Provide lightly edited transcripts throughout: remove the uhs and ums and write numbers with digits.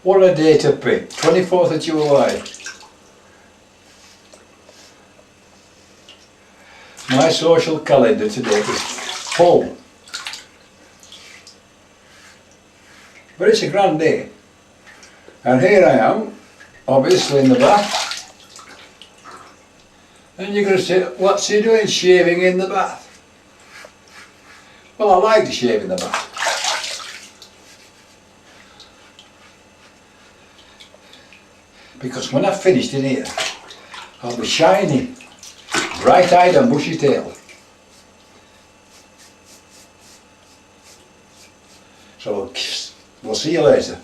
What a day to pick, 24th of July. My social calendar today is full. But it's a grand day. And here I am, obviously in the bath. And you're going to say, what's he doing shaving in the bath? Well, I like to shave in the bath. Because when I've finished in here, I'll be shiny, bright-eyed and bushy-tailed. So we'll see you later.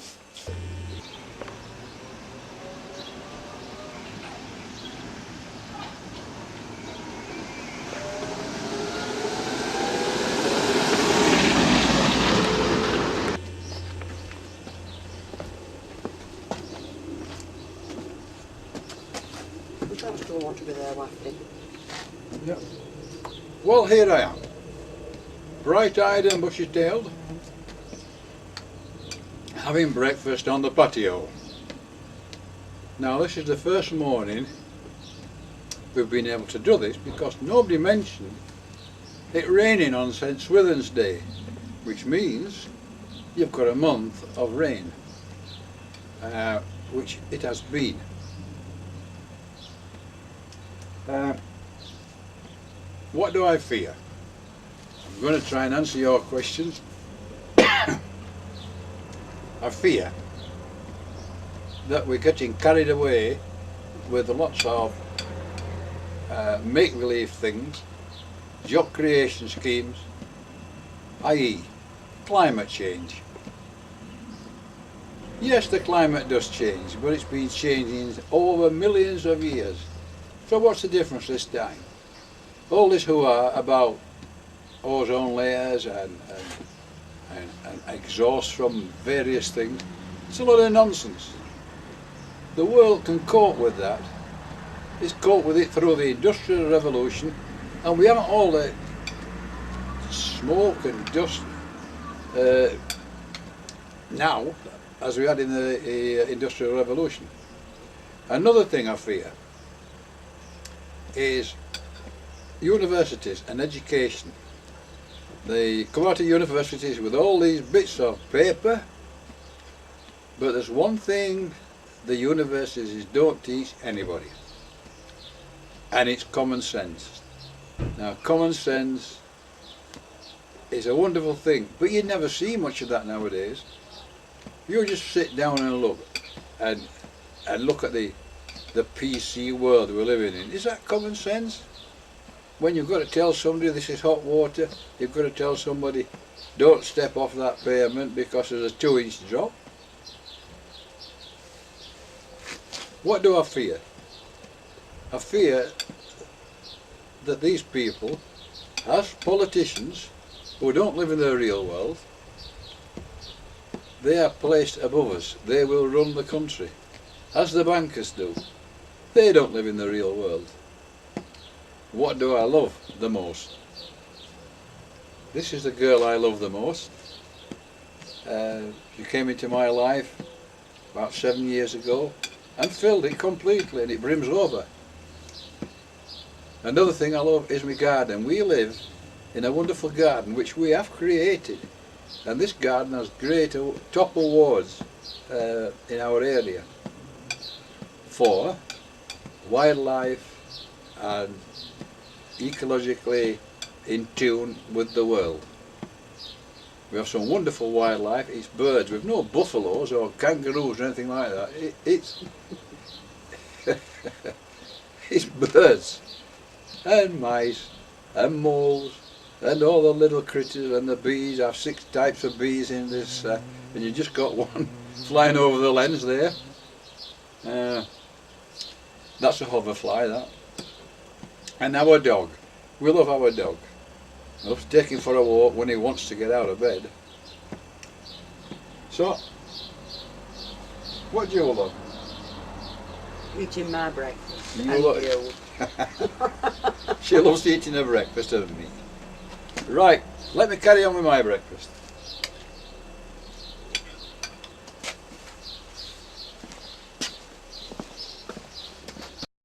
I still want to be there, Wafty. Yep. Well, here I am, bright-eyed and bushy-tailed, having breakfast on the patio. Now this is the first morning we've been able to do this because nobody mentioned it raining on St. Swithin's Day, which means you've got a month of rain, which it has been. What do I fear? I'm going to try and answer your questions. I fear that we're getting carried away with lots of make-believe things, job creation schemes, i.e. climate change. Yes, the climate does change, but it's been changing over millions of years. So what's the difference this time? All this hoo-ha about ozone layers and exhaust from various things, it's a lot of nonsense. The world can cope with that. It's coped with it through the Industrial Revolution, and we haven't all the smoke and dust now as we had in the Industrial Revolution. Another thing I fear is universities and education. They come out of universities with all these bits of paper, but there's one thing the universities don't teach anybody, and it's common sense. Now, common sense is a wonderful thing, but you never see much of that nowadays. You just sit down and look at the PC world we're living in. Is that common sense? When you've got to tell somebody this is hot water, you've got to tell somebody don't step off that pavement because there's a 2-inch drop. What do I fear? I fear that these people, as politicians who don't live in the real world, they are placed above us. They will run the country, as the bankers do. They don't live in the real world. What do I love the most? This is the girl I love the most. She came into my life about 7 years ago and filled it completely, and it brims over. Another thing I love is my garden. We live in a wonderful garden which we have created, and this garden has great top awards in our area for wildlife and ecologically in tune with the world. We have some wonderful wildlife. It's birds. We've no buffaloes or kangaroos or anything like that. It's it's birds and mice and moles and all the little critters and the bees. I have 6 types of bees in this, and you just got one flying over the lens there. That's a hoverfly, that. And our dog. We love our dog. We love to take him for a walk when he wants to get out of bed. So, what do you love? Eating my breakfast. You love She loves eating her breakfast, doesn't she? Right, let me carry on with my breakfast.